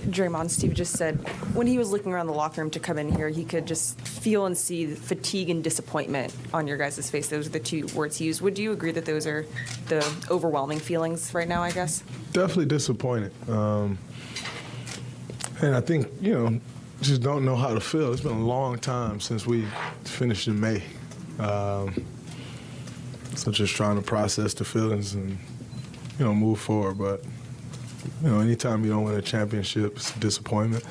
Draymond, Steve just said when he was looking around the locker room to come in here, he could just feel and see the fatigue and disappointment on your guys' face. Those are the two words he used. Would you agree that those are the overwhelming feelings right now, I guess? Definitely disappointed. And I think, just don't know how to feel. It's been a long time since we finished in May. So just trying to process the feelings and, move forward. But, anytime you don't win a championship, it's a disappointment.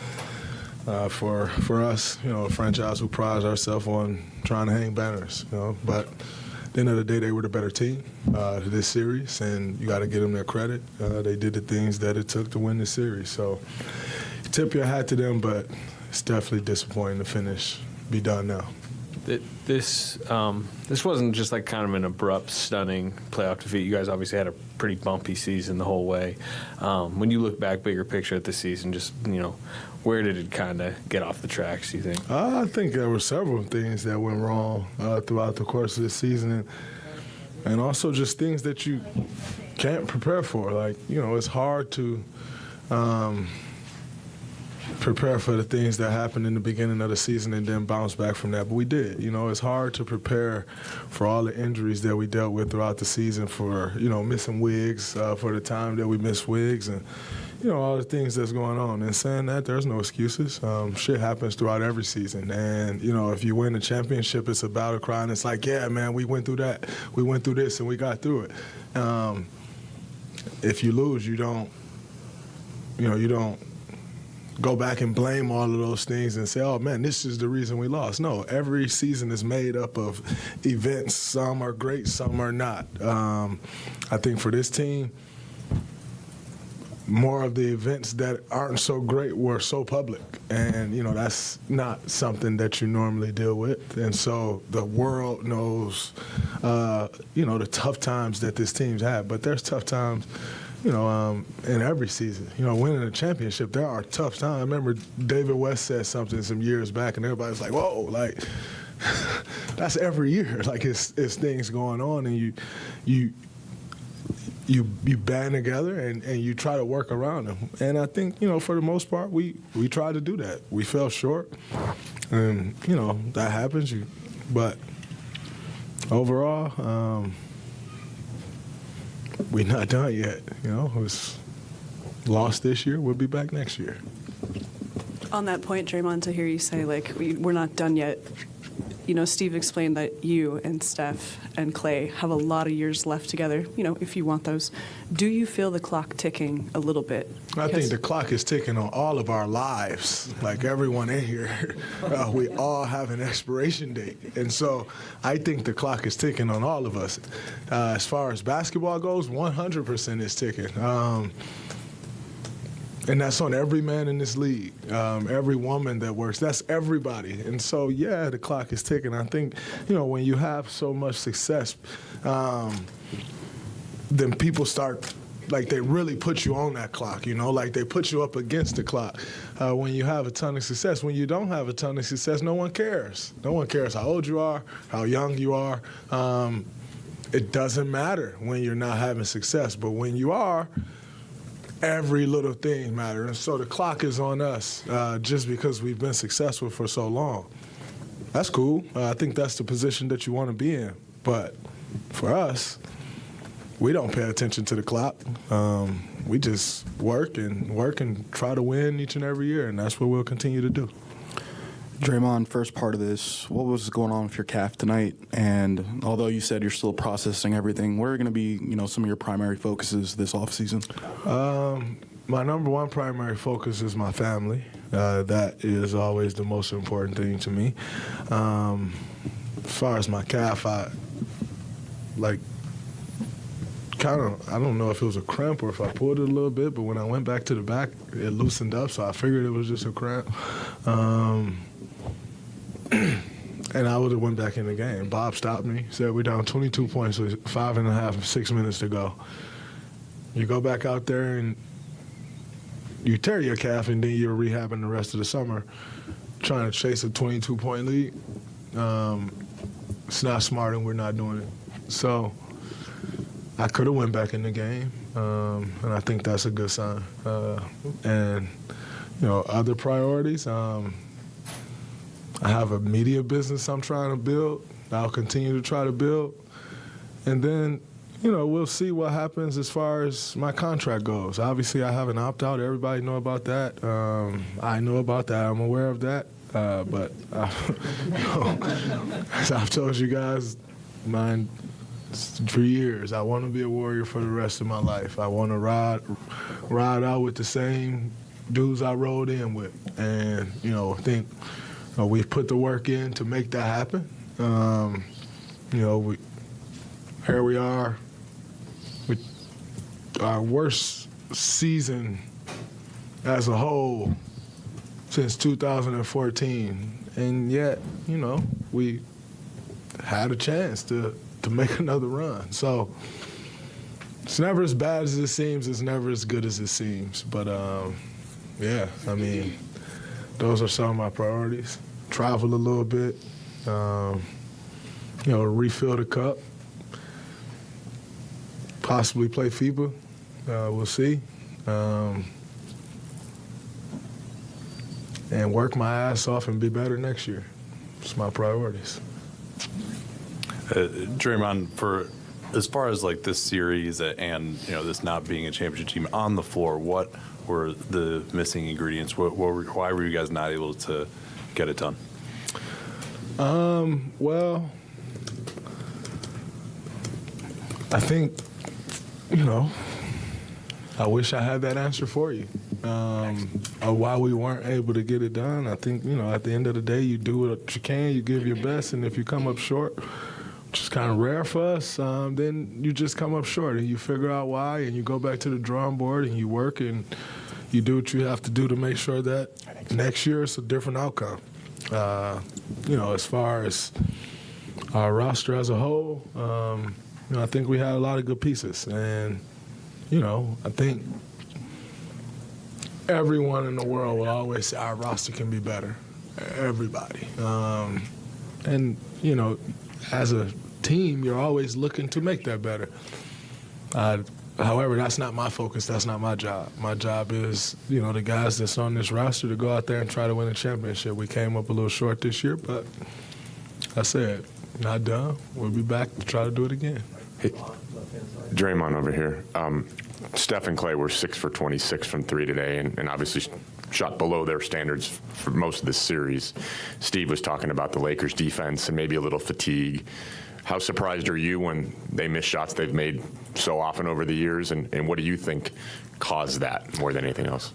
For us, a franchise who prides ourselves on trying to hang banners, But at the end of the day, they were the better team this series, and you got to give them their credit. They did the things that it took to win the series. So tip your hat to them, but it's definitely disappointing to finish, be done now. This wasn't just like kind of an abrupt, stunning playoff defeat. You guys obviously had a pretty bumpy season the whole way. When you look back, bigger picture at the season, just, where did it kind of get off the tracks, do you think? I think there were several things that went wrong throughout the course of the season, and also just things that you can't prepare for. Like, it's hard to prepare for the things that happened in the beginning of the season and then bounce back from that. But we did. It's hard to prepare for all the injuries that we dealt with throughout the season, for, missing Wiggs, for the time that we missed Wiggs, and, all the things that's going on. And saying that, there's no excuses. Shit happens throughout every season. And, if you win the championship, it's a battle cry, and it's like, yeah, man, we went through that. We went through this, and we got through it. If you lose, you don't go back and blame all of those things and say, oh, man, this is the reason we lost. No, every season is made up of events. Some are great, some are not. I think for this team, more of the events that aren't so great were so public. And, that's not something that you normally deal with. And so the world knows, the tough times that this team's had. But there's tough times in every season. Winning a championship, there are tough times. I remember David West said something some years back, and everybody was like, whoa, like, that's every year. Like, it's things going on, and you band together and you try to work around them. And I think, for the most part, we tried to do that. We fell short, and, that happens. But overall, we're not done yet. It was lost this year. We'll be back next year. On that point, Draymond, to hear you say, like, we're not done yet, Steve explained that you and Steph and Clay have a lot of years left together, if you want those. Do you feel the clock ticking a little bit? I think the clock is ticking on all of our lives. Like everyone in here, we all have an expiration date. And so I think the clock is ticking on all of us. As far as basketball goes, 100% is ticking. And that's on every man in this league, every woman that works. That's everybody. And so, yeah, the clock is ticking. I think, when you have so much success, then people start, like, they really put you on that clock, like they put you up against the clock. When you have a ton of success. When you don't have a ton of success, no one cares. No one cares how old you are, how young you are. It doesn't matter when you're not having success. But when you are, every little thing matters. And so the clock is on us just because we've been successful for so long. That's cool. I think that's the position that you want to be in. But for us, we don't pay attention to the clock. We just work and try to win each and every year, and that's what we'll continue to do. Draymond, first part of this, what was going on with your calf tonight? And although you said you're still processing everything, what are going to be, some of your primary focuses this offseason? My number one primary focus is my family. That is always the most important thing to me. As far as my calf, I don't know if it was a cramp or if I pulled it a little bit, but when I went back to the back, it loosened up, so I figured it was just a cramp. And I would have went back in the game. Bob stopped me, said we're down 22 points with 6 minutes to go. You go back out there and you tear your calf, and then you're rehabbing the rest of the summer, trying to chase a 22-point lead. It's not smart, and we're not doing it. So I could have went back in the game, and I think that's a good sign. And other priorities. I have a media business I'm trying to build. I'll continue to try to build, and then we'll see what happens as far as my contract goes. Obviously, I have an opt-out. Everybody know about that. I know about that. I'm aware of that. But as I've told you guys, for years, I want to be a Warrior for the rest of my life. I want to ride out with the same dudes I rode in with, and I think we've put the work in to make that happen. Here we are. Our worst season as a whole since 2014, and yet, we had a chance to make another run. So it's never as bad as it seems. It's never as good as it seems. But those are some of my priorities. Travel a little bit, refill the cup, possibly play FIBA. We'll see. And work my ass off and be better next year. It's my priorities. Draymond, for as far as like this series and this not being a championship team on the floor, what were the missing ingredients? Why were you guys not able to get it done? Well, I think I wish I had that answer for you. Why we weren't able to get it done, I think, at the end of the day, you do what you can, you give your best, and if you come up short, which is kind of rare for us, then you just come up short, and you figure out why, and you go back to the drawing board, and you work, and you do what you have to do to make sure that next year it's a different outcome. As far as our roster as a whole, I think we had a lot of good pieces, and I think everyone in the world will always say our roster can be better. Everybody. And as a team, you're always looking to make that better. However, that's not my focus. That's not my job. My job is, the guys that's on this roster to go out there and try to win a championship. We came up a little short this year, but I said, not done. We'll be back to try to do it again. Hey, Draymond over here. Steph and Clay were 6 for 26 from 3 today, and obviously shot below their standards for most of this series. Steve was talking about the Lakers' defense and maybe a little fatigue. How surprised are you when they miss shots they've made so often over the years, and what do you think caused that more than anything else?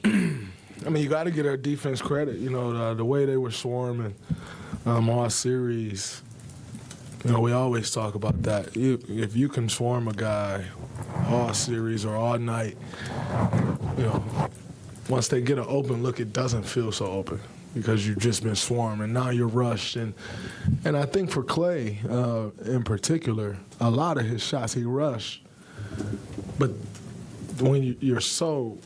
You got to get our defense credit. The way they were swarming all series. We always talk about that. If you can swarm a guy all series or all night, once they get an open look, it doesn't feel so open because you've just been swarmed and now you're rushed. And I think for Clay in particular, a lot of his shots he rushed. But when you're so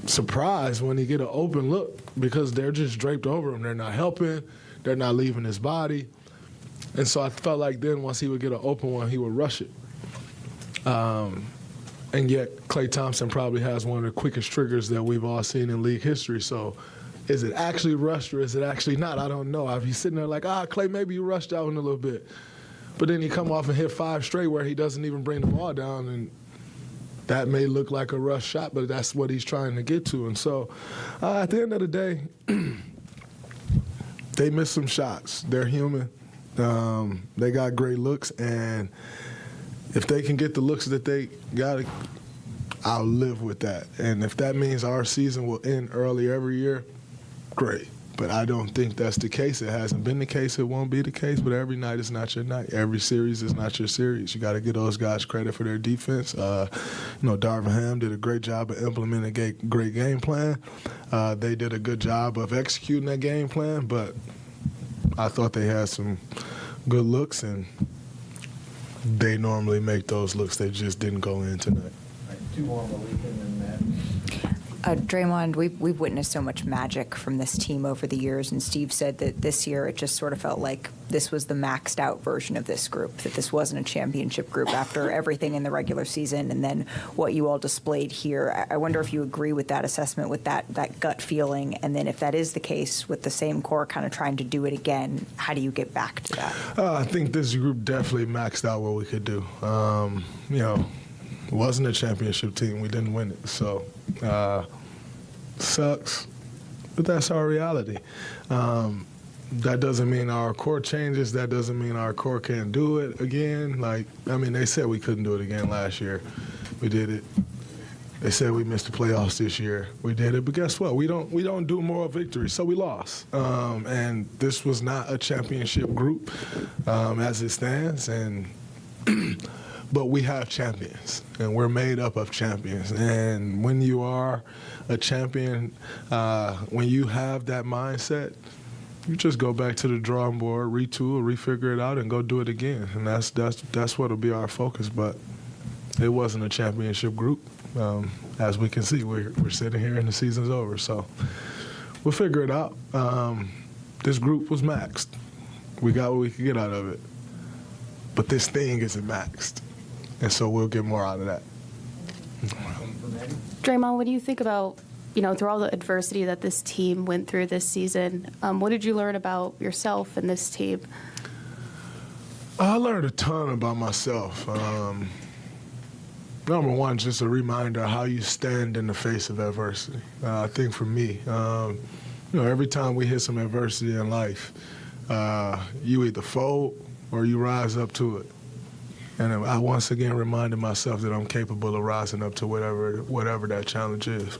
surprised when you get an open look because they're just draped over him. They're not helping. They're not leaving his body. And so I felt like then once he would get an open one, he would rush it. And yet Klay Thompson probably has one of the quickest triggers that we've all seen in league history. So is it actually rushed or is it actually not? I don't know. I'd be sitting there like, Klay, maybe you rushed that one a little bit. But then he come off and hit 5 straight where he doesn't even bring the ball down, and that may look like a rush shot, but that's what he's trying to get to. And so at the end of the day, they missed some shots. They're human. They got great looks, and if they can get the looks that they got, I'll live with that. And if that means our season will end early every year, great. But I don't think that's the case. It hasn't been the case. It won't be the case. But every night is not your night. Every series is not your series. You got to give those guys credit for their defense. Darvin Ham did a great job of implementing a great game plan. They did a good job of executing that game plan. But I thought they had some good looks, and they normally make those looks. They just didn't go in tonight. Two more on the weekend and that. Draymond, we've witnessed so much magic from this team over the years, and Steve said that this year it just sort of felt like this was the maxed out version of this group, that this wasn't a championship group after everything in the regular season and then what you all displayed here. I wonder if you agree with that assessment, with that gut feeling, and then if that is the case, with the same core kind of trying to do it again, how do you get back to that? I think this group definitely maxed out what we could do. It wasn't a championship team. We didn't win it. So, sucks, but that's our reality. That doesn't mean our core changes. That doesn't mean our core can't do it again. They said we couldn't do it again last year. We did it. They said we missed the playoffs this year. We did it, but guess what? We don't do moral victory, so we lost. And this was not a championship group as it stands. And but we have champions, and we're made up of champions. And when you are a champion, when you have that mindset, you just go back to the drawing board, retool, refigure it out, and go do it again. And that's what'll be our focus. But it wasn't a championship group. As we can see, we're sitting here and the season's over. So we'll figure it out. This group was maxed. We got what we could get out of it. But this thing isn't maxed. And so we'll get more out of that. Draymond, what do you think about, through all the adversity that this team went through this season, what did you learn about yourself and this team? I learned a ton about myself. Number one, just a reminder how you stand in the face of adversity. I think for me, every time we hit some adversity in life, you either fold or you rise up to it. And I once again reminded myself that I'm capable of rising up to whatever that challenge is.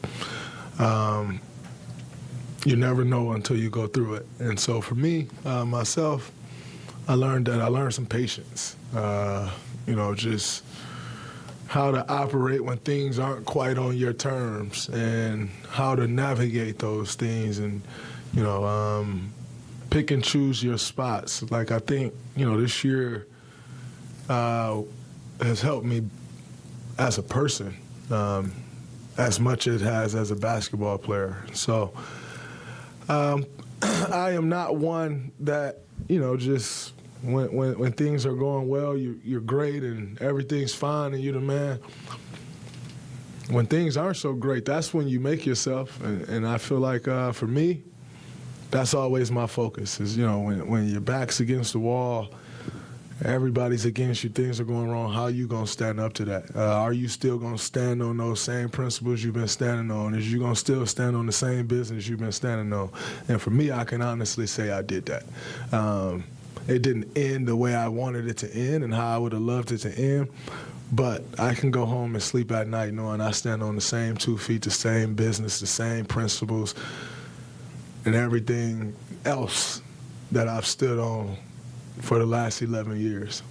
You never know until you go through it. And so for me, myself, I learned some patience. Just how to operate when things aren't quite on your terms and how to navigate those things and, pick and choose your spots. Like I think, this year has helped me as a person as much as it has as a basketball player. So I am not one that, just when things are going well, you're great and everything's fine and you're the man. When things aren't so great, that's when you make yourself. And I feel like for me, that's always my focus is, when your back's against the wall, everybody's against you, things are going wrong, how are you going to stand up to that? Are you still going to stand on those same principles you've been standing on? Is you going to still stand on the same business you've been standing on? And for me, I can honestly say I did that. It didn't end the way I wanted it to end and how I would have loved it to end, but I can go home and sleep at night knowing I stand on the same 2 feet, the same business, the same principles, and everything else that I've stood on for the last 11 years.